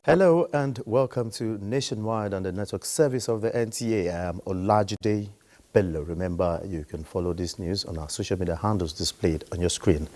Hello and welcome to Nationwide on the network service of the NTA. I am Olajide Bello. Remember, you can follow this news on our social media handles displayed on your screen.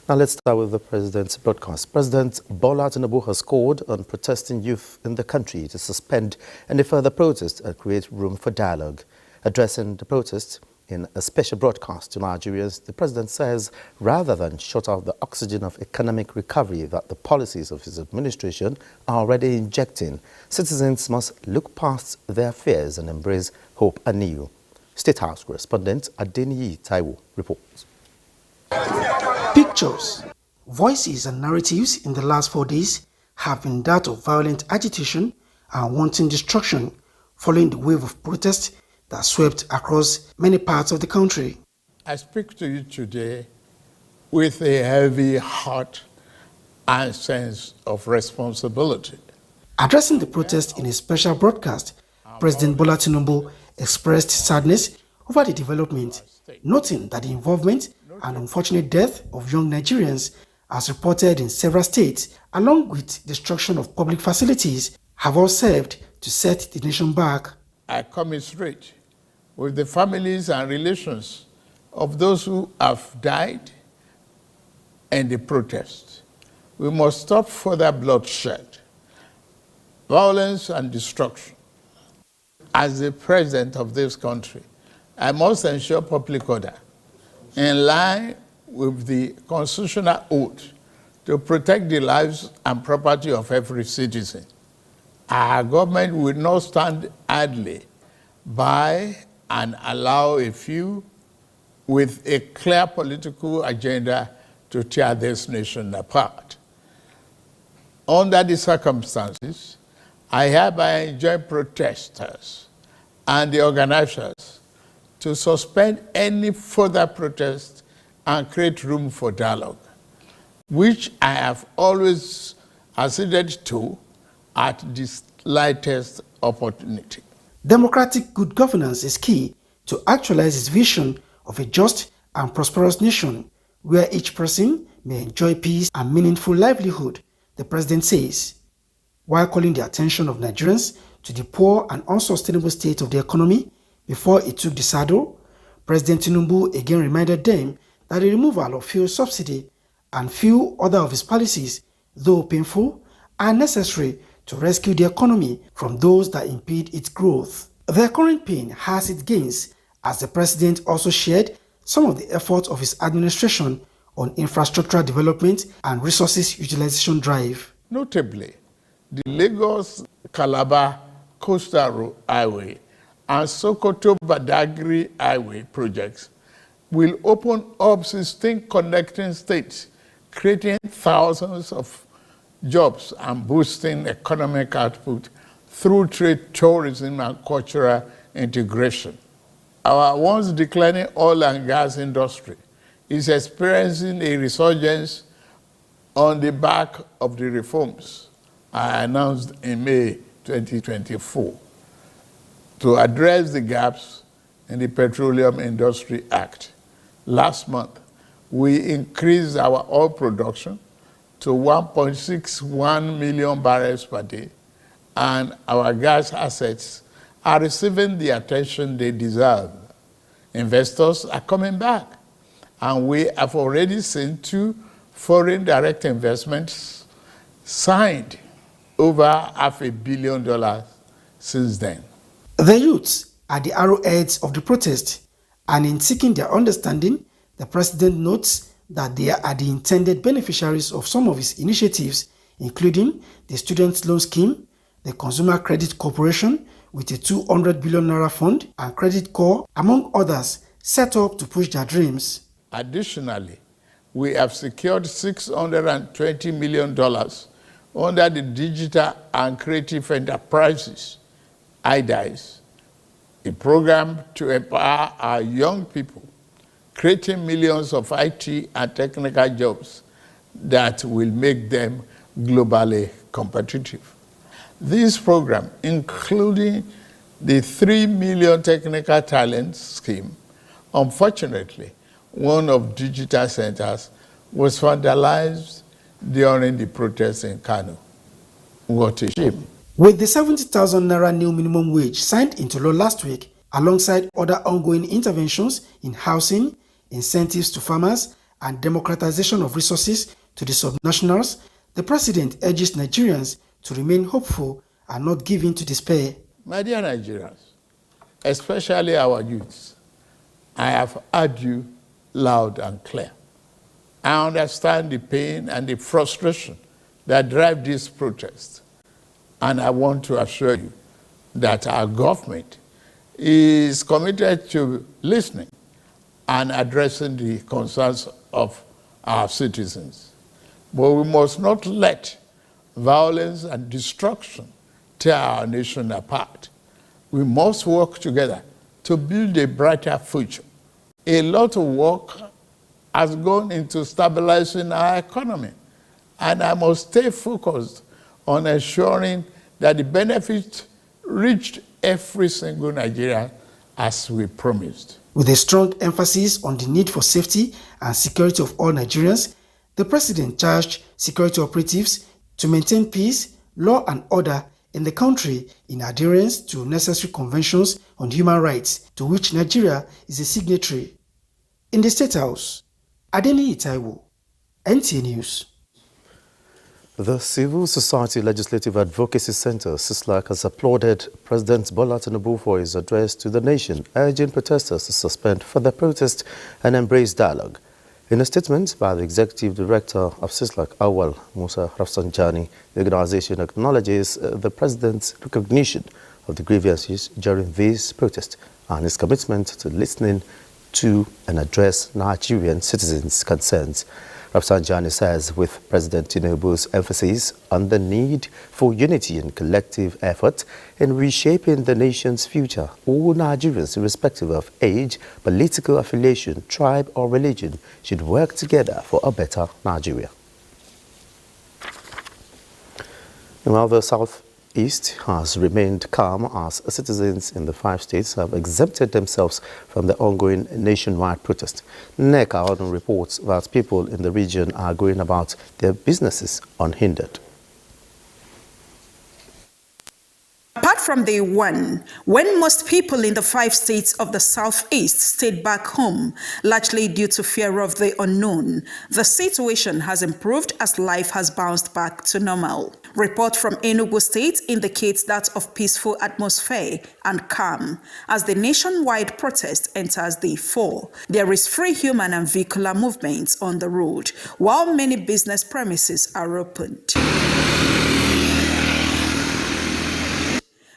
Now let's start with the President's broadcast. President Bola Tinubu has called on protesting youth in the country to suspend any further protests and create room for dialogue. Addressing the protests in a special broadcast to Nigerians, the President says rather than shut off the oxygen of economic recovery that the policies of his administration are already injecting, citizens must look past their fears and embrace hope anew. State House correspondent Adeniyi Taiwo reports. Pictures, voices and narratives in the last 4 days have been that of violent agitation and wanton destruction following the wave of protest that swept across many parts of the country. I speak to you today with a heavy heart and sense of responsibility. Addressing the protest in a special broadcast, President Bola Tinubu expressed sadness over the development, noting that the involvement and unfortunate death of young Nigerians, as reported in several states, along with destruction of public facilities, have all served to set the nation back. I commiserate with the families and relations of those who have died in the protest. We must stop further bloodshed, violence and destruction. As the president of this country, I must ensure public order in line with the constitutional oath to protect the lives and property of every citizen. Our government will not stand idly by and allow a few with a clear political agenda to tear this nation apart. Under the circumstances, I hereby enjoin protesters and the organizers to suspend any further protest and create room for dialogue, which I have always acceded to at the slightest opportunity. Democratic good governance is key to actualize its vision of a just and prosperous nation where each person may enjoy peace and meaningful livelihood, the president says. While calling the attention of Nigerians to the poor and unsustainable state of the economy before he took the saddle, President Tinubu again reminded them that the removal of fuel subsidy and few other of his policies, though painful, are necessary to rescue the economy from those that impede its growth. The current pain has its gains, as the president also shared some of the efforts of his administration on infrastructural development and resources utilization drive. Notably, the Lagos-Calabar Coastal Highway and Sokoto-Badagry Highway projects will open up 16 connecting states, creating thousands of jobs and boosting economic output through trade, tourism, and cultural integration. Our once declining oil and gas industry is experiencing a resurgence on the back of the reforms I announced in May 2024 to address the gaps in the Petroleum Industry Act. Last month, we increased our oil production to 1.61 million barrels per day, and our gas assets are receiving the attention they deserve. Investors are coming back, and we have already seen 2 foreign direct investments signed, over $500 million since then. The youths are the arrowheads of the protest, and in seeking their understanding, the president notes that they are the intended beneficiaries of some of his initiatives including the Student Loan Scheme, the Consumer Credit Corporation with a 200 billion naira fund, and Credit Corps, among others, set up to push their dreams. Additionally, we have secured $620 million under the Digital and Creative Enterprises, IDICE, a program to empower our young people, creating millions of IT and technical jobs that will make them globally competitive. This program, including the 3 million technical talent scheme, unfortunately, one of digital centers was vandalized during the protests in Kano. What a shame. With the 70,000 naira new minimum wage signed into law last week, alongside other ongoing interventions in housing, incentives to farmers, and democratization of resources to the subnationals, the president urges Nigerians to remain hopeful and not give in to despair. My dear Nigerians, especially our youths, I have heard you loud and clear. I understand the pain and the frustration that drive these protests. And I want to assure you that our government is committed to listening and addressing the concerns of our citizens. But we must not let violence and destruction tear our nation apart. We must work together to build a brighter future. A lot of work has gone into stabilizing our economy, and I must stay focused on ensuring that the benefits reached every single Nigerian as we promised. With a strong emphasis on the need for safety and security of all Nigerians, the president charged security operatives to maintain peace, law and order in the country in adherence to necessary conventions on human rights, to which Nigeria is a signatory. In the State House, Adeni Itaiwo, NTA News. The Civil Society Legislative Advocacy Center, CISLAC, has applauded President Bola Tinubu for his address to the nation, urging protesters to suspend further protest and embrace dialogue. In a statement by the Executive Director of CISLAC, Awal Musa Rafsanjani, the organization acknowledges the President's recognition of the grievances during these protests and his commitment to listening to and address Nigerian citizens' concerns. Rafsanjani says with President Tinubu's emphasis on the need for unity and collective effort in reshaping the nation's future, all Nigerians, irrespective of age, political affiliation, tribe or religion, should work together for a better Nigeria. Meanwhile, the Southeast has remained calm as citizens in the 5 states have exempted themselves from the ongoing nationwide protest. NECA reports that people in the region are going about their businesses unhindered. Apart from day one, when most people in the 5 states of the Southeast stayed back home, largely due to fear of the unknown, the situation has improved as life has bounced back to normal. Report from Enugu State indicates that of peaceful atmosphere and calm as the nationwide protest enters day 4. There is free human and vehicular movements on the road, while many business premises are opened.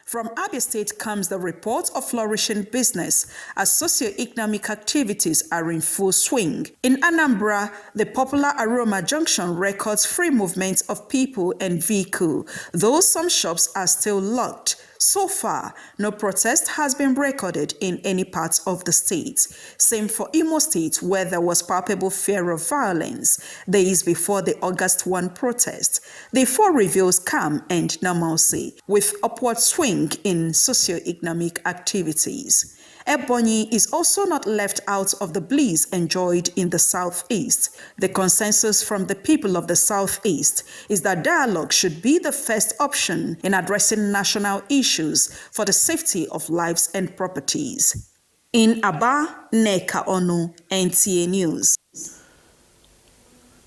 From Abia State comes the report of flourishing business as socio-economic activities are in full swing. In Anambra, the popular Aroma Junction records free movement of people and vehicle, though some shops are still locked. So far, no protest has been recorded in any part of the state. Same for Imo State, where there was palpable fear of violence days before the August 1 protest. Day 4 reveals calm and normalcy, with upward swing in socio-economic activities. Ebonyi is also not left out of the bliss enjoyed in the Southeast. The consensus from the people of the Southeast is that dialogue should be the first option in addressing national issues for the safety of lives and properties. In Aba, Neka Onu, NTA News.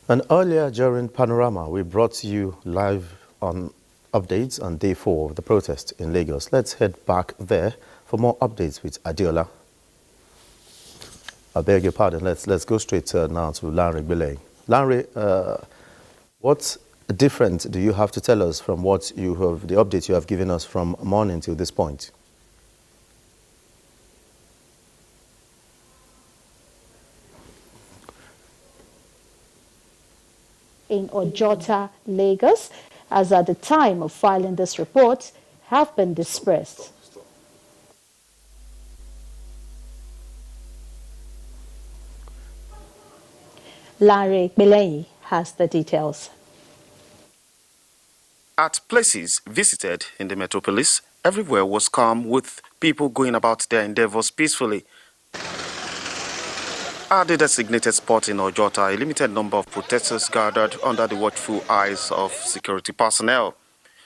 And earlier during Panorama, we brought you live on updates on day 4 of the protest in Lagos. Let's head back there for more updates with Adiola. I beg your pardon. Let's go straight now to Lanre Gbile. Lanre, what different do you have to tell us from what you have, the update you have given us from morning till this point? In Ojota, Lagos, as at the time of filing this report, have been dispersed. Larry Bileyi has the details. At places visited in the metropolis, everywhere was calm, with people going about their endeavors peacefully. At the designated spot in Ojota, a limited number of protesters gathered under the watchful eyes of security personnel.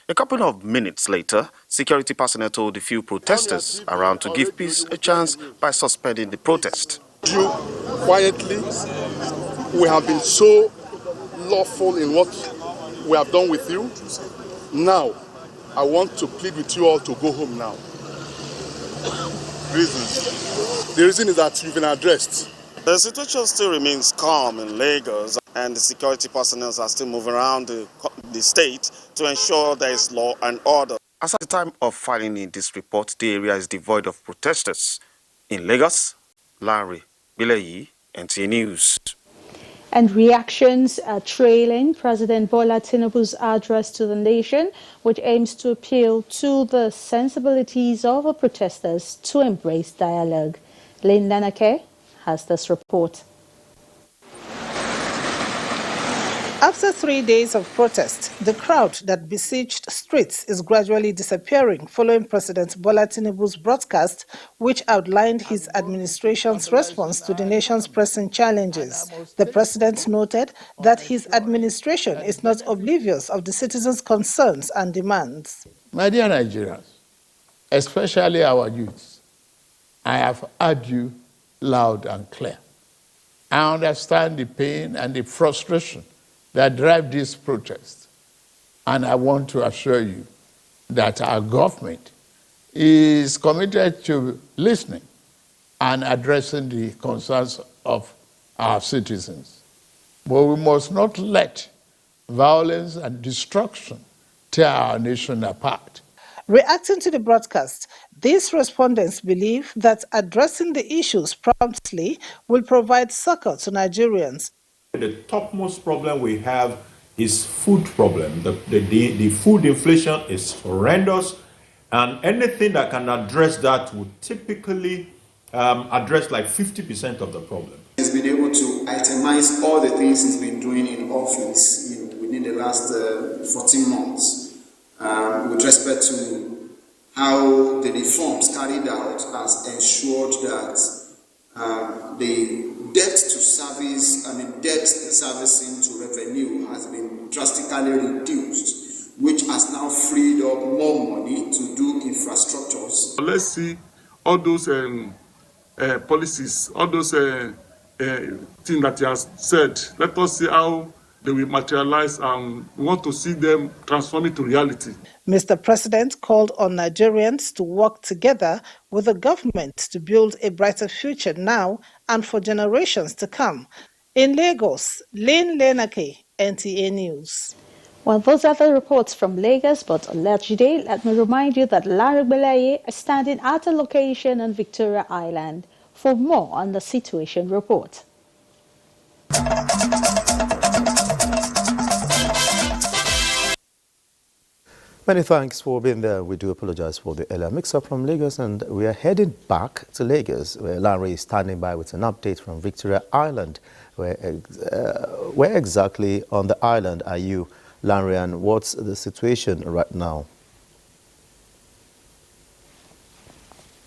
A couple of minutes later, security personnel told the few protesters around to give peace a chance by suspending the protest. You quietly, we have been so lawful in what we have done with you. Now, I want to plead with you all to go home now. Reasons. The reason is that you've been addressed. The situation still remains calm in Lagos, and the security personnel are still moving around the state to ensure there is law and order. As at the time of filing in this report, the area is devoid of protesters. In Lagos, Larry Bileyi, NTA News. And reactions are trailing President Bola Tinubu's address to the nation, which aims to appeal to the sensibilities of the protesters to embrace dialogue. Lynn Lanake has this report. After 3 days of protest, the crowd that besieged streets is gradually disappearing following President Bola Tinubu's broadcast, which outlined his administration's response to the nation's pressing challenges. The president noted that his administration is not oblivious of the citizens' concerns and demands. My dear Nigerians, especially our youths, I have heard you loud and clear. I understand the pain and the frustration that drive this protest. And I want to assure you that our government is committed to listening and addressing the concerns of our citizens. But we must not let violence and destruction tear our nation apart. Reacting to the broadcast, these respondents believe that addressing the issues promptly will provide succor to Nigerians. The topmost problem we have is food problem. The food inflation is horrendous, and anything that can address that would typically address like 50% of the problem. He's been able to itemize all the things he's been doing in office within the last 14 months with respect to how the reforms carried out has ensured that the debt to service, debt servicing to revenue has been drastically reduced, which has now freed up more money to do infrastructures. Let's see all those policies, all those things that he has said. Let us see how they will materialize, and we want to see them transform into reality. Mr. President called on Nigerians to work together with the government to build a brighter future now and for generations to come. In Lagos, Lynn Lenake, NTA News. Well, those are the reports from Lagos, but allegedly, let me remind you that Larry Bileyi is standing at a location on Victoria Island. For more on the situation report. Many thanks for being there. We do apologize for the earlier mix-up from Lagos, and we are heading back to Lagos, where Larry is standing by with an update from Victoria Island. Where exactly on the island are you, Larry, and what's the situation right now?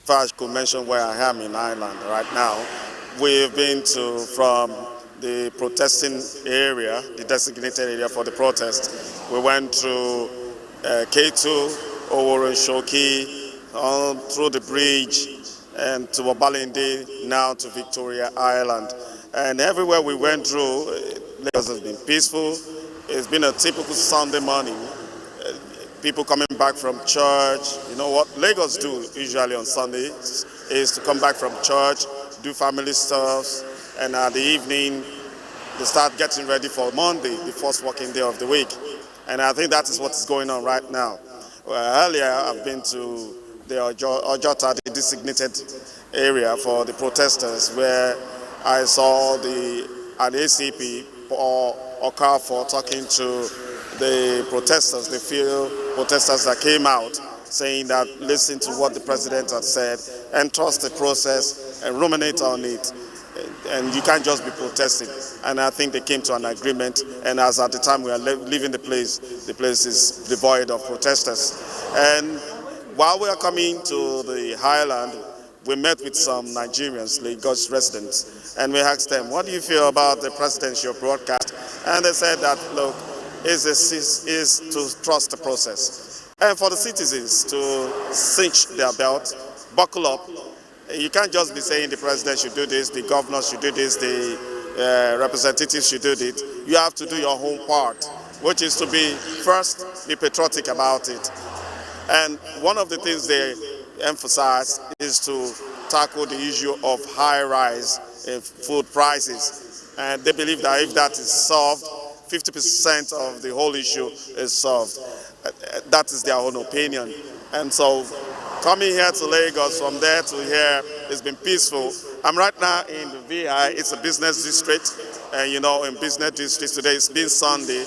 If I could mention where I am in Ireland right now, we've been from the protesting area, the designated area for the protest. We went through K2, Oworo, Shoki, on through the bridge, and to Obalende, now to Victoria Island. And everywhere we went through, Lagos has been peaceful. It's been a typical Sunday morning. People coming back from church. You know what Lagos do usually on Sundays is to come back from church, do family stuff, and at the evening they start getting ready for Monday, the first working day of the week. And I think that is what is going on right now. Earlier, I've been to the Ojota, the designated area for the protesters, where I saw an ACP or Okafor talking to the protesters, the few protesters that came out, saying that listen to what the president had said and trust the process and ruminate on it. And you can't just be protesting. And I think they came to an agreement. And as at the time we are leaving the place is devoid of protesters. And while we are coming to the highland, we met with some Nigerians, Lagos residents, and we asked them, what do you feel about the presidential broadcast? And they said that, look, is to trust the process. And for the citizens to cinch their belt, buckle up. You can't just be saying the president should do this, the governor should do this, the representatives should do this. You have to do your own part, which is to be, first, be patriotic about it. And one of the things they emphasize is to tackle the issue of high rise in food prices. And they believe that if that is solved, 50% of the whole issue is solved. That is their own opinion. And so coming here to Lagos, from there to here, it's been peaceful. I'm right now in the VI, it's a business district. And you know, in business districts today, it's been Sunday,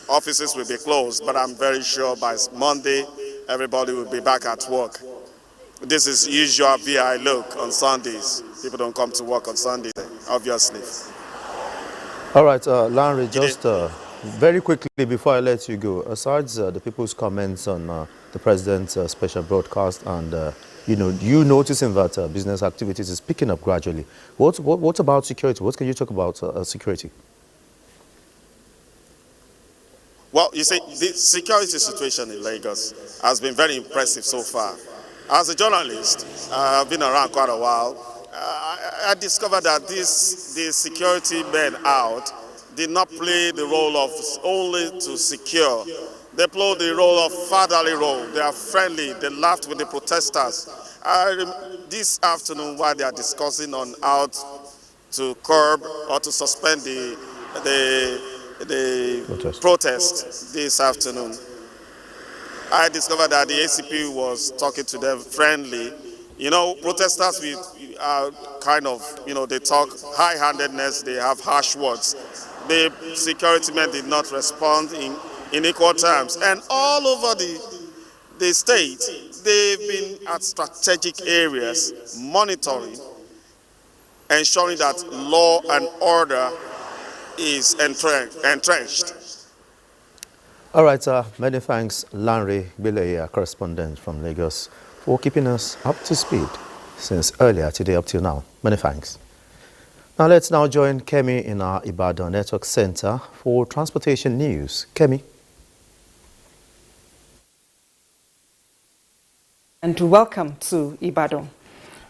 offices will be closed, but I'm very sure by Monday, everybody will be back at work. This is usual VI look on Sundays. People don't come to work on Sunday, obviously. All right, Larry, just very quickly before I let you go, aside the people's comments on the president's special broadcast and you noticing that business activities is picking up gradually, what about security? What can you talk about security? Well, you see, the security situation in Lagos has been very impressive so far. As a journalist, I've been around quite a while. I discovered that the security men out did not play the role of only to secure. They play the role of fatherly role. They are friendly. They laughed with the protesters. This afternoon, while they are discussing on how to curb or to suspend the protest this afternoon, I discovered that the ACP was talking to them friendly. You know, protesters are kind of, they talk high-handedness, they have harsh words. The security men did not respond in equal terms. And all over the state, they've been at strategic areas, monitoring, ensuring that law and order is entrenched. All right, many thanks, Lanre Bileye, correspondent from Lagos, for keeping us up to speed since earlier today up till now. Many thanks. Now let's now join Kemi in our Ibadan Network Center for transportation news. Kemi. And welcome to Ibadan.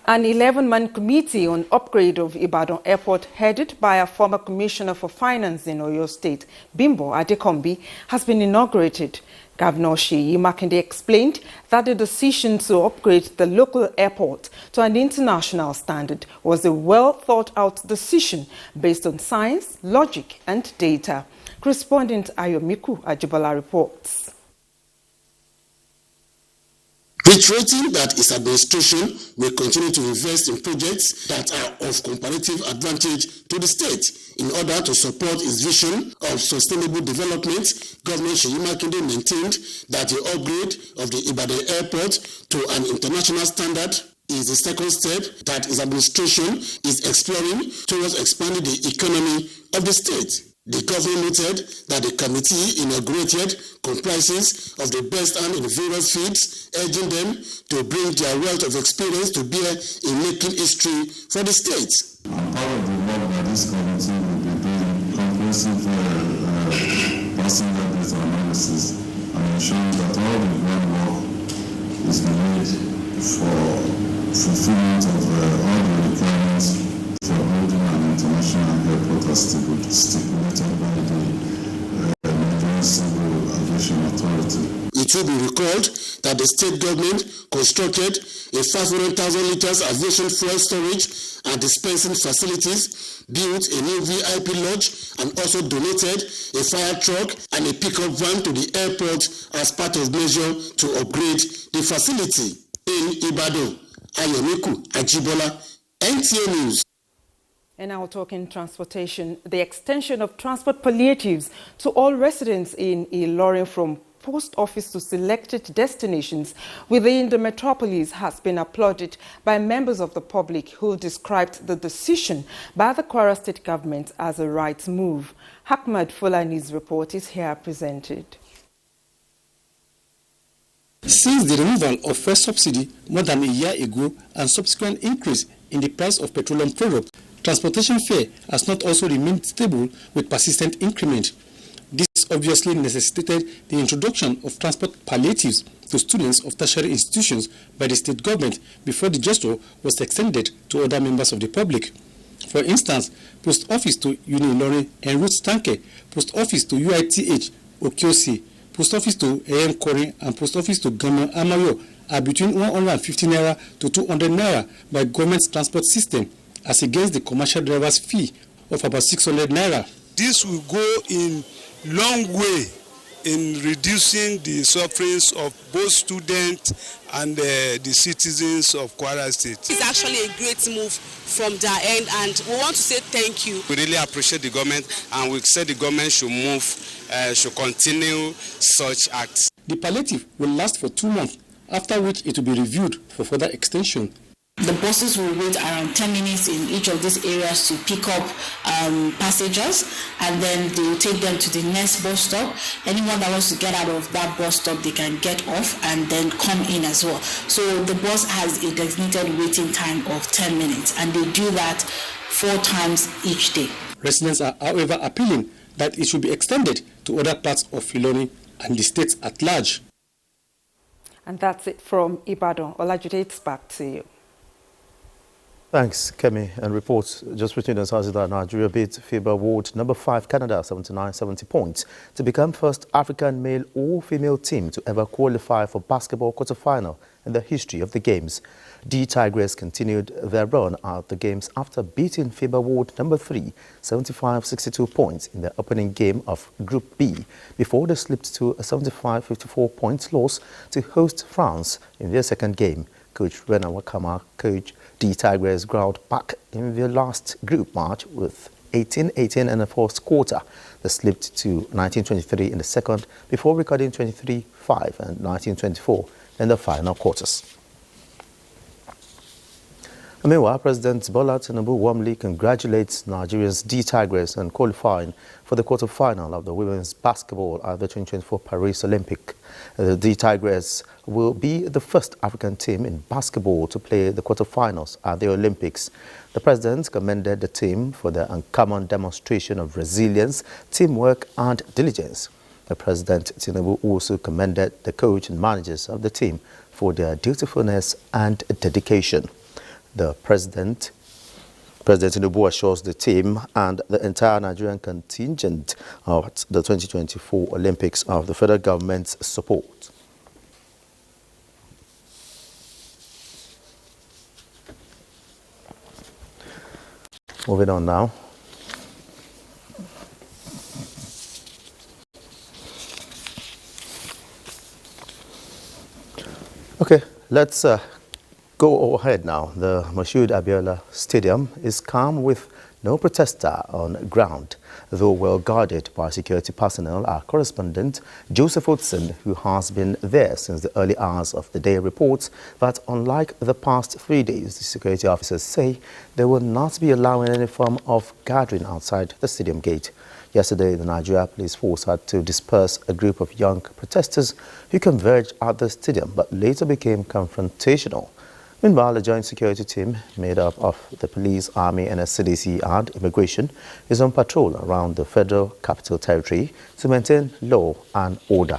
An 11-man committee on upgrade of Ibadan Airport, headed by a former commissioner for finance in Oyo State, Bimbo Adekombi, has been inaugurated. Governor Seyi Makinde explained that the decision to upgrade the local airport to an international standard was a well-thought-out decision based on science, logic and data. Correspondent Ayomiku Ajibola reports. Reiterating that his administration will continue to invest in projects that are of comparative advantage to the state in order to support its vision of sustainable development, Governor Seyi Makinde maintained that the upgrade of the Ibadan airport to an international standard is the second step that his administration is exploring towards expanding the economy of the state. The government noted that the committee inaugurated comprises of the best hand in various fields, urging them to bring their wealth of experience to bear in making history for the state. Part of the work that this committee will be doing comprehensive passenger data analysis and ensuring that all the groundwork is made for fulfillment of all the requirements for holding an international airport as stipulated by the Nigerian Civil Aviation Authority. He It will be recalled that the state government constructed a 500,000 liters aviation fuel storage and dispensing facilities, built a new VIP lodge, and also donated a fire truck and a pickup van to the airport as part of measure to upgrade the facility. In Ibadan, Ayemiku Ajibola, NTA News. And now talking transportation, the extension of transport palliatives to all residents in Ilorin from post office to selected destinations within the metropolis has been applauded by members of the public who described the decision by the Kwara State government as a right move. Ahmad Fulani's report is here presented. Since the removal of first subsidy more than a year ago and subsequent increase in the price of petroleum products, transportation fare has not also remained stable with persistent increment. This obviously necessitated the introduction of transport palliatives to students of tertiary institutions by the state government before the gesture was extended to other members of the public. For instance, post office to Uni-Ilorin and Route Stanke, post office to UITH, Okiosi, post office to AM Kori, and post office to Gama Amayo are between 150 naira to 200 naira by government's transport system, as against the commercial driver's fee of about 600 naira. This will go in long way in reducing the sufferings of both students and the citizens of Kwara State. It's actually a great move from their end, and we want to say thank you. We really appreciate the government, and we said the government should move, should continue such acts. The palliative will last for 2 months, after which it will be reviewed for further extension. The buses will wait around 10 minutes in each of these areas to pick up passengers, and then they will take them to the next bus stop. Anyone that wants to get out of that bus stop, they can get off and then come in as well. So the bus has a designated waiting time of 10 minutes, and they do that 4 times each day. Residents are, however, appealing that it should be extended to other parts of Ilorin and the state at large. And that's it from Ibadan. Olajide, it's back to you. Thanks, Kemi. And reports just between us as that Nigeria beat FIBA World number 5 Canada 79-70 points to become first African male or female team to ever qualify for basketball quarterfinal in the history of the games. The Tigers continued their run at the games after beating FIBA World number 3 75-62 points in the opening game of Group B before they slipped to a 75-54 points loss to host France in their second game. Coach Renan Wakama coached the Tigers ground back in their last group match with 18-18 in the first quarter. They slipped to 19-23 in the second before recording 23-5 and 19-24 in the final quarters. Meanwhile, President Bola Tinubu warmly congratulates Nigeria's D-Tigers on qualifying for the quarter-final of the women's basketball at the 2024 Paris Olympic. The D-Tigers will be the first African team in basketball to play the quarter-finals at the Olympics. The president commended the team for their uncommon demonstration of resilience, teamwork and diligence. The President Tinubu also commended the coach and managers of the team for their dutifulness and dedication. The President Tinubu assures the team and the entire Nigerian contingent at the 2024 Olympics of the federal government's support. Moving on now. Okay, let's go ahead now. The Moshood Abiola Stadium is calm with no protester on ground, though well guarded by security personnel. Our correspondent Joseph Hudson, who has been there since the early hours of the day, reports that unlike the past 3 days, the security officers say they will not be allowing any form of gathering outside the stadium gate. Yesterday, the Nigeria Police Force had to disperse a group of young protesters who converged at the stadium but later became confrontational. Meanwhile, a joint security team made up of the police, army, NSCDC and immigration is on patrol around the Federal Capital Territory to maintain law and order.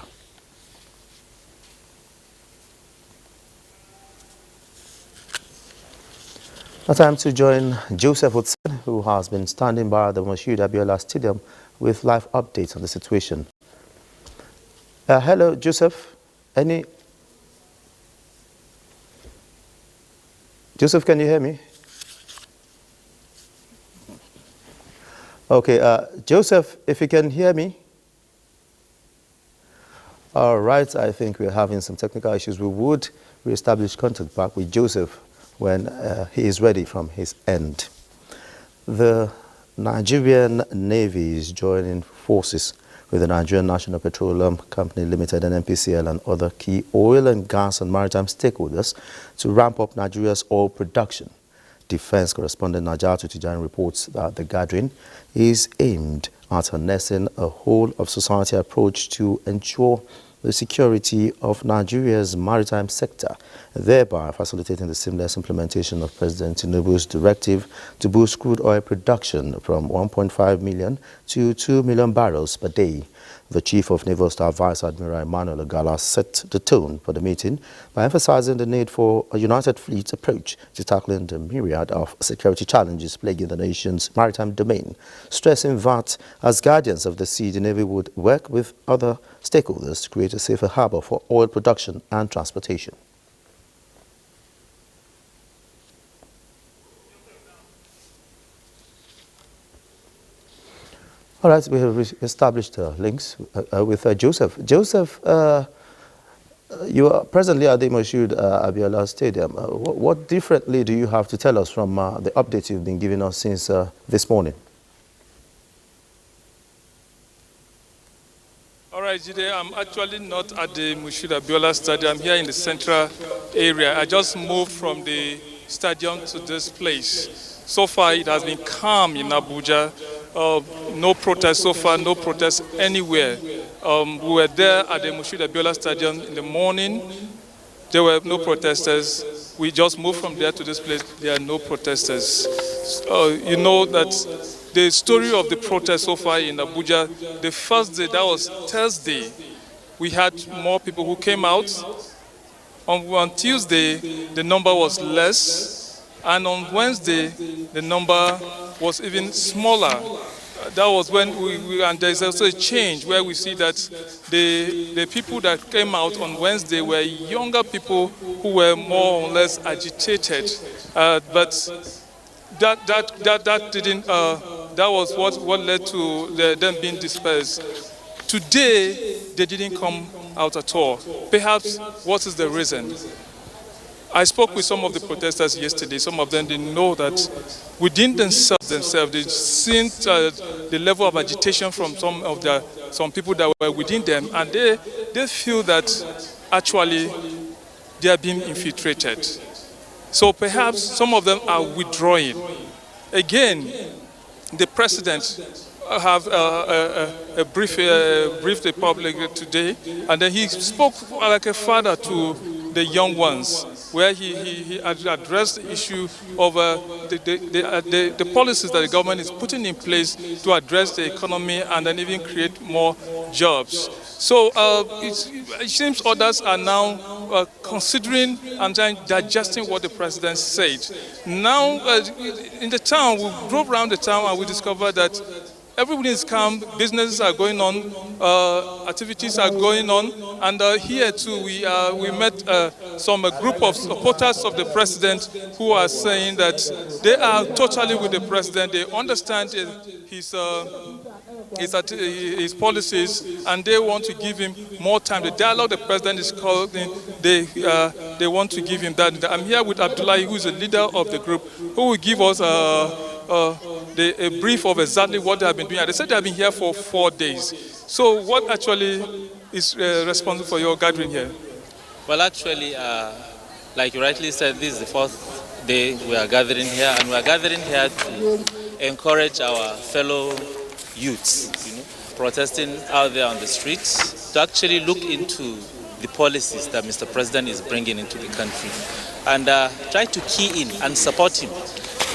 Now time to join Joseph Hudson, who has been standing by the Moshood Abiola Stadium with live updates on the situation. Hello, Joseph. Joseph, can you hear me? Okay, Joseph, if you can hear me. All right, I think we're having some technical issues. We would reestablish contact back with Joseph when he is ready from his end. The Nigerian Navy is joining forces with the Nigerian National Petroleum Company Limited, NNPCL, and other key oil and gas and maritime stakeholders to ramp up Nigeria's oil production. Defense correspondent Najatu Tijani reports that the gathering is aimed at harnessing a whole-of-society approach to ensure the security of Nigeria's maritime sector, thereby facilitating the seamless implementation of President Tinubu's directive to boost crude oil production from 1.5 million to 2 million barrels per day. The Chief of Naval Staff Vice Admiral Emmanuel Ogala set the tone for the meeting by emphasizing the need for a united fleet approach to tackling the myriad of security challenges plaguing the nation's maritime domain, stressing that as guardians of the sea, the Navy would work with other stakeholders to create a safer harbor for oil production and transportation. All right, we have established links with Joseph. Joseph, you are presently at the Moshood Abiola Stadium. What differently do you have to tell us from the updates you've been giving us since this morning? All right, Jide, I'm actually not at the Moshood Abiola Stadium. I'm here in the central area. I just moved from the stadium to this place. So far, it has been calm in Abuja. No protest so far, no protest anywhere. We were there at the Moshood Abiola Stadium in the morning. There were no protesters. We just moved from there to this place. There are no protesters. You know that the story of the protest so far in Abuja, the first day, that was Thursday, we had more people who came out. On Tuesday, the number was less. And on Wednesday, the number was even smaller. That was when and there's also a change where we see that the people that came out on Wednesday were younger people who were more or less agitated. But that didn't. That was what led to them being dispersed. Today, they didn't come out at all. Perhaps what is the reason? I spoke with some of the protesters yesterday. Some of them didn't know that within themselves, they've seen the level of agitation from some people that were within them, and they feel that actually they are being infiltrated. So perhaps some of them are withdrawing. Again, the president have briefed the public today, and then he spoke like a father to the young ones, where he addressed the issue of the policies that the government is putting in place to address the economy and then even create more jobs. So it seems others are now considering and digesting what the president said. Now, in the town, we drove around the town and we discovered that everybody is calm, businesses are going on, activities are going on, and here too we met some group of supporters of the president who are saying that they are totally with the president. They understand his policies, and they want to give him more time. The dialogue the president is calling, they want to give him that. I'm here with Abdullahi, who is the leader of the group, who will give us a brief of exactly what they have been doing. They said they have been here for 4 days. So what actually is responsible for your gathering here? Well, actually, like you rightly said, this is the 4th day we are gathering here, and we are gathering here to encourage our fellow youths, protesting out there on the streets, to actually look into the policies that Mr. President is bringing into the country and try to key in and support him.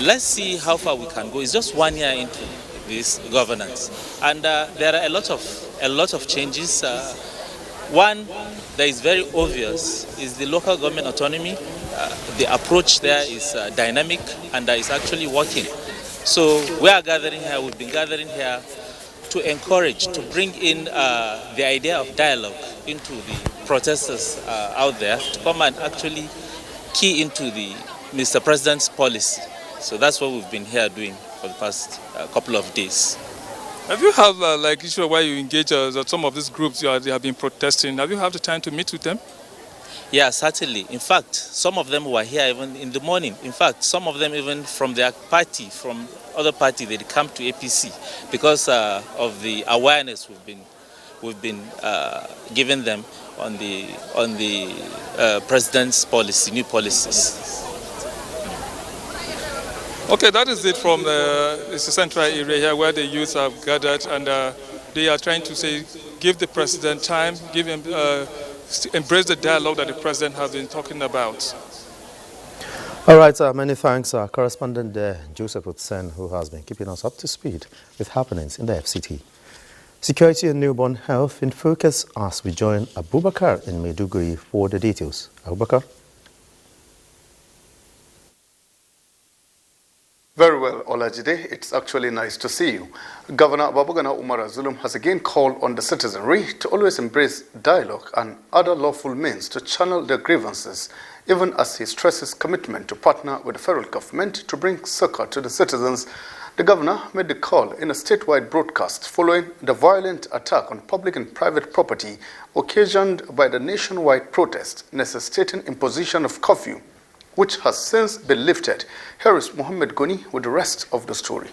Let's see how far we can go. It's just 1 year into this governance, and there are a lot of changes. One that is very obvious is the local government autonomy. The approach there is dynamic and is actually working. So we are gathering here. We've been gathering here to encourage, to bring in the idea of dialogue into the protesters out there to come and actually key into the Mr. President's policy. So that's what we've been here doing for the past couple of days. Have you had like issue where you engage some of these groups they have been protesting? Have you had the time to meet with them? Yeah, certainly. In fact, some of them were here even in the morning. In fact, some of them even from their party, from other party, they come to APC because of the awareness we've been giving them on the president's policy, new policies. Okay, that is it from the central area here where the youth have gathered, and they are trying to say, give the president time, give him, embrace the dialogue that the president has been talking about. All right, many thanks, correspondent Joseph Utsen, who has been keeping us up to speed with happenings in the FCT. Security and newborn health in focus as we join Abubakar in Maiduguri for the details. Abubakar. Very well, Olajide. It's actually nice to see you. Governor Babagana Umar Zulum has again called on the citizenry to always embrace dialogue and other lawful means to channel their grievances, even as he stresses commitment to partner with the federal government to bring succor to the citizens. The governor made the call in a statewide broadcast following the violent attack on public and private property occasioned by the nationwide protest necessitating imposition of curfew, which has since been lifted. Here is Mohammed Goni with the rest of the story.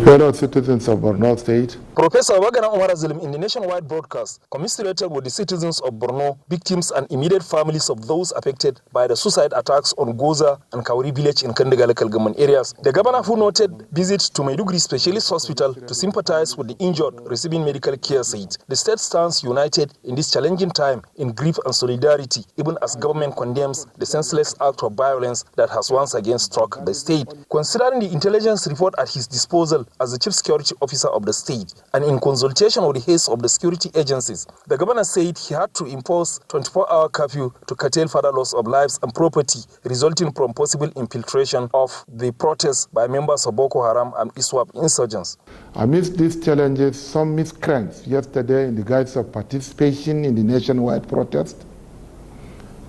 Fellow citizens of Borno State, Professor Wagana Umar Azlim in the nationwide broadcast commiserated with the citizens of Borno, victims and immediate families of those affected by the suicide attacks on Goza and Kauri village in Kandagalakal government areas. The governor, who noted visits to Maiduguri Specialist Hospital to sympathize with the injured receiving medical care, said the state stands united in this challenging time in grief and solidarity, even as government condemns the senseless act of violence that has once again struck the state. Considering the intelligence report at his disposal as the chief security officer of the state, and in consultation with the heads of the security agencies, the governor said he had to impose 24-hour curfew to curtail further loss of lives and property resulting from possible infiltration of the protests by members of Boko Haram and ISWAP insurgents. amidst these challenges, some miscreants yesterday, in the guise of participation in the nationwide protest,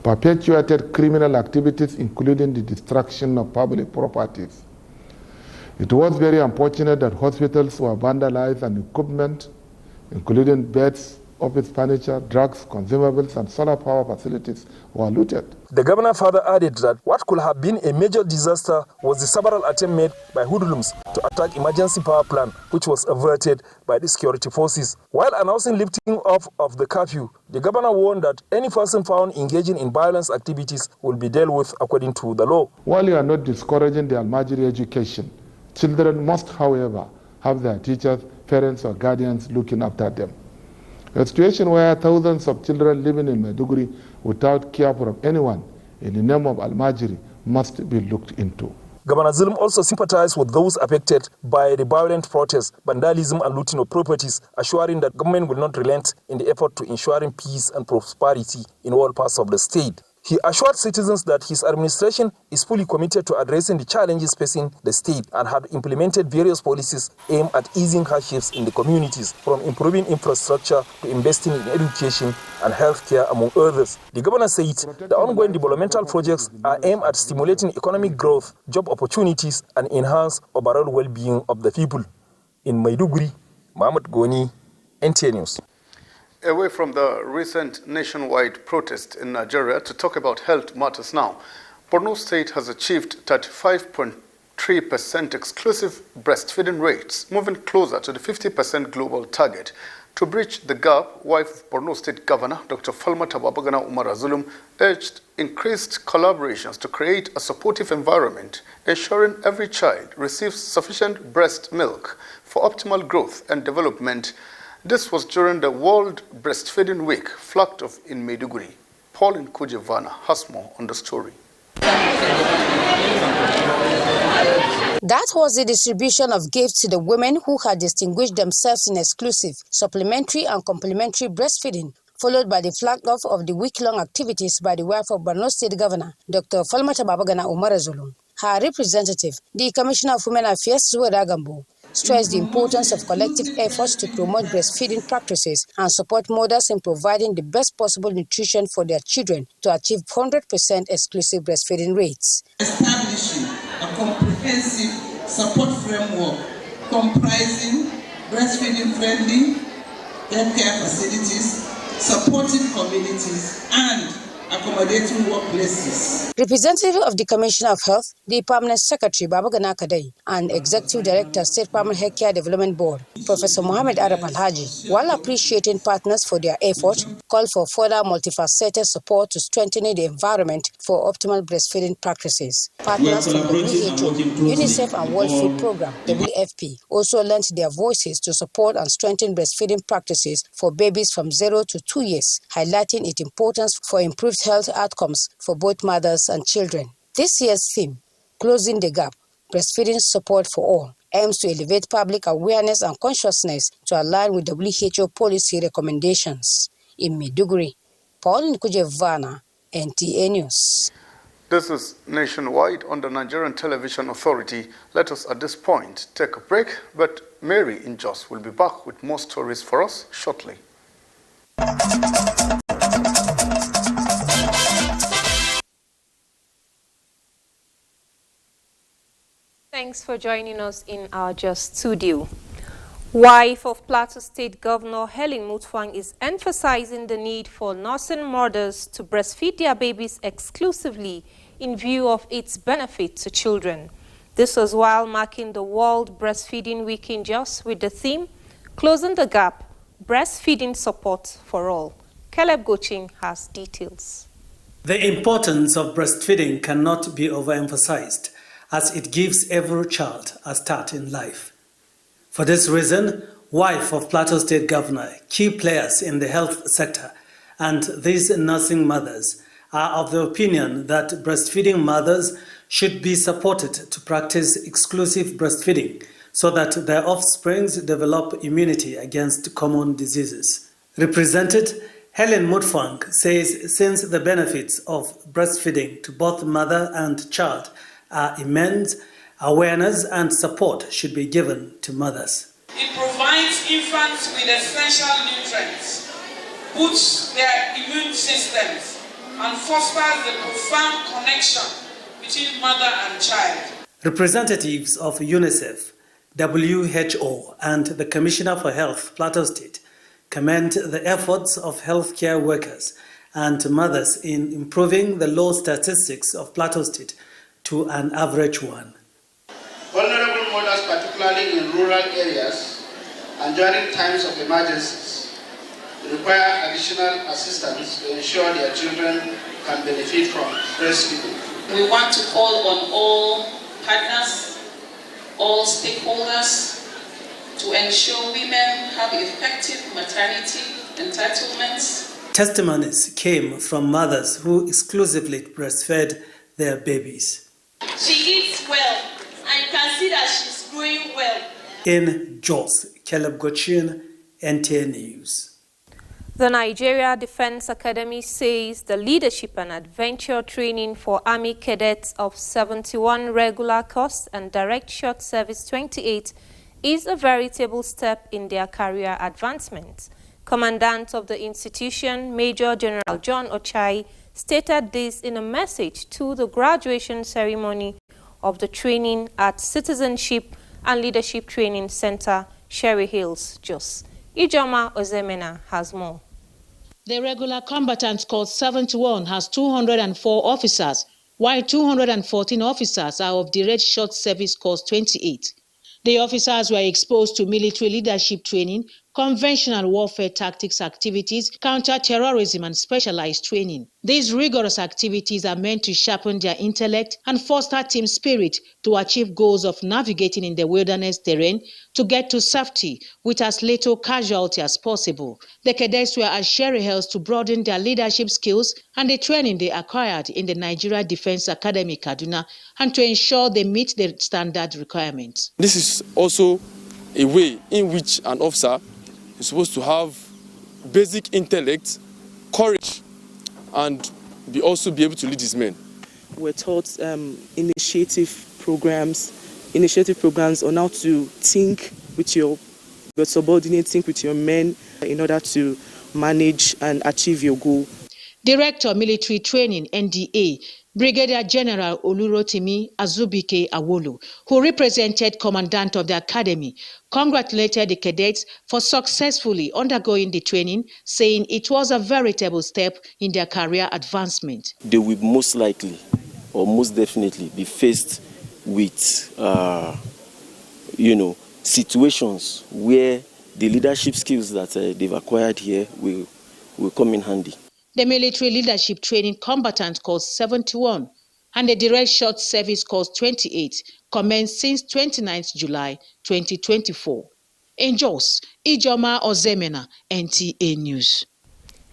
perpetuated criminal activities, including the destruction of public properties. It was very unfortunate that hospitals were vandalized and equipment, including beds, office furniture, drugs, consumables, and solar power facilities, were looted. The governor further added that what could have been a major disaster was the several attempts made by hoodlums to attack emergency power plant, which was averted by the security forces. While announcing lifting off of the curfew, the governor warned that any person found engaging in violence activities will be dealt with according to the law. While you are not discouraging the Almajiri education, children must, however, have their teachers, parents, or guardians looking after them. A situation where thousands of children living in Maiduguri without care from anyone in the name of Almajiri must be looked into. Governor Zulum also sympathized with those affected by the violent protests, vandalism, and looting of properties, assuring that government will not relent in the effort to ensuring peace and prosperity in all parts of the state. He assured citizens that his administration is fully committed to addressing the challenges facing the state and had implemented various policies aimed at easing hardships in the communities, from improving infrastructure to investing in education and healthcare, among others. The governor said the ongoing developmental projects are aimed at stimulating economic growth, job opportunities, and enhance overall well-being of the people. In Maiduguri, Mohammed Goni, NTA News. Away from the recent nationwide protest in Nigeria to talk about health matters now, Borno State has achieved 35.3% exclusive breastfeeding rates, moving closer to the 50% global target. To bridge the gap, wife of Borno State Governor Dr. Falmata Babagana Umar Zulum urged increased collaborations to create a supportive environment, ensuring every child receives sufficient breast milk for optimal growth and development. This was during the World Breastfeeding Week flagged off in Maiduguri. Paul Nkujevana has more on the story. That was the distribution of gifts to the women who had distinguished themselves in exclusive, supplementary and complementary breastfeeding, followed by the flag off of the week-long activities by the wife of Borno State Governor, Dr. Falmata Babagana Umar Zulum. Her representative, the Commissioner of Women Affairs, Suweda Gambo, stressed the importance of collective efforts to promote breastfeeding practices and support mothers in providing the best possible nutrition for their children to achieve 100% exclusive breastfeeding rates. Establishing a comprehensive support framework comprising breastfeeding-friendly healthcare facilities, supporting communities, and accommodating workplaces. Representative of the Commissioner of Health, the Permanent Secretary Babagana Kadei, and Executive Director, State Permanent Healthcare Development Board, Professor Mohammed Arab Alhaji, while appreciating partners for their effort, called for further multifaceted support to strengthening the environment for optimal breastfeeding practices. Partners from WHO, UNICEF and World Food Programme, WFP, also lent their voices to support and strengthen breastfeeding practices for babies from 0 to 2 years, highlighting its importance for improved health outcomes for both mothers and children. This year's theme, Closing the Gap, Breastfeeding Support for All, aims to elevate public awareness and consciousness to align with WHO policy recommendations. In Maiduguri, Paul Nkujevana, NTA News. This is Nationwide on the Nigerian Television Authority. Let us at this point take a break, but Mary in Jos will be back with more stories for us shortly. Thanks for joining us in our Just studio. Wife of Plateau State Governor Helen Mutfwang is emphasizing the need for nursing mothers to breastfeed their babies exclusively in view of its benefit to children. This was while marking the World Breastfeeding Week in Jos with the theme, Closing the Gap, Breastfeeding Support for All. Caleb Gochin has details. The importance of breastfeeding cannot be overemphasized, as it gives every child a start in life. For this reason, wife of Plateau State Governor, key players in the health sector, and these nursing mothers are of the opinion that breastfeeding mothers should be supported to practice exclusive breastfeeding so that their offsprings develop immunity against common diseases. Represented Helen Mutfwang says since the benefits of breastfeeding to both mother and child are immense, awareness and support should be given to mothers. It provides infants with essential nutrients, boosts their immune systems, and fosters the profound connection between mother and child. Representatives of UNICEF, WHO, and the Commissioner for Health, Plateau State, commend the efforts of healthcare workers and mothers in improving the low statistics of Plateau State to an average one. Vulnerable mothers, particularly in rural areas and during times of emergencies, require additional assistance to ensure their children can benefit from breastfeeding. We want to call on all partners, all stakeholders, to ensure women have effective maternity entitlements. Testimonies came from mothers who exclusively breastfed their babies. She eats well, and you can see that she's growing well. In Jos, Caleb Gochin, NTA News. The Nigeria Defense Academy says the leadership and adventure training for Army cadets of 71 regular course and direct short service 28 is a veritable step in their career advancement. Commandant of the institution, Major General John Ochai, stated this in a message to the graduation ceremony of the training at Citizenship and Leadership Training Center, Sherry Hills, Jos. Ijoma Ozemena has more. The regular combatants Corps 71 has 204 officers, while 214 officers are of the Red Short Service Corps 28. The officers were exposed to military leadership training, conventional warfare tactics activities, counter-terrorism and specialized training. These rigorous activities are meant to sharpen their intellect and foster team spirit to achieve goals of navigating in the wilderness terrain to get to safety with as little casualty as possible. The cadets were at Sherry Hills to broaden their leadership skills and the training they acquired in the Nigeria Defense Academy, Kaduna, and to ensure they meet the standard requirements. This is also a way in which an officer is supposed to have basic intellect, courage, and also be able to lead his men. We're taught initiative programs, initiative programs on how to think with your subordinates, think with your men in order to manage and achieve your goal. Director Military Training, NTA, Brigadier General Olurotimi Azubike Awolu, who represented Commandant of the Academy, congratulated the cadets for successfully undergoing the training, saying it was a veritable step in their career advancement. They will most likely or most definitely be faced with, situations where the leadership skills that they've acquired here will come in handy. The Military Leadership Training Combatant Course 71 and the Direct Short Service Course 28 commenced since 29th July 2024. In Jos, Ijoma Ozemena, NTA News.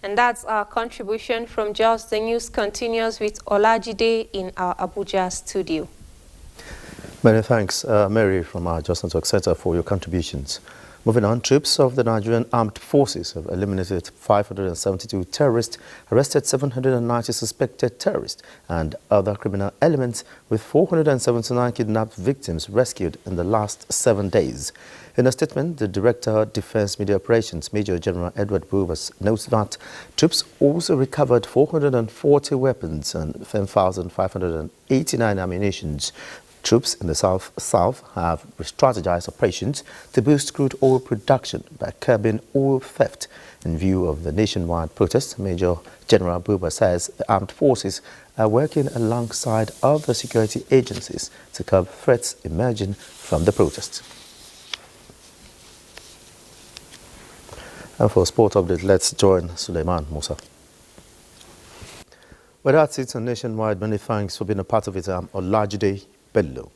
And that's our contribution from Jos. The news continues with Olajide in our Abuja studio. Many thanks, Mary from our Jos Network Center, for your contributions. Moving on, troops of the Nigerian Armed Forces have eliminated 572 terrorists, arrested 790 suspected terrorists and other criminal elements, with 479 kidnapped victims rescued in the last 7 days. In a statement, the Director of Defense Media Operations, Major General Edward Bubas, notes that troops also recovered 440 weapons and 10,589 ammunition. Troops in the South have strategized operations to boost crude oil production by curbing oil theft. In view of the nationwide protests, Major General Buba says the armed forces are working alongside other security agencies to curb threats emerging from the protests. And for a sport update, let's join Suleiman Musa. Well, that's it, a nationwide. Many thanks for being a part of it. Olajide Bello.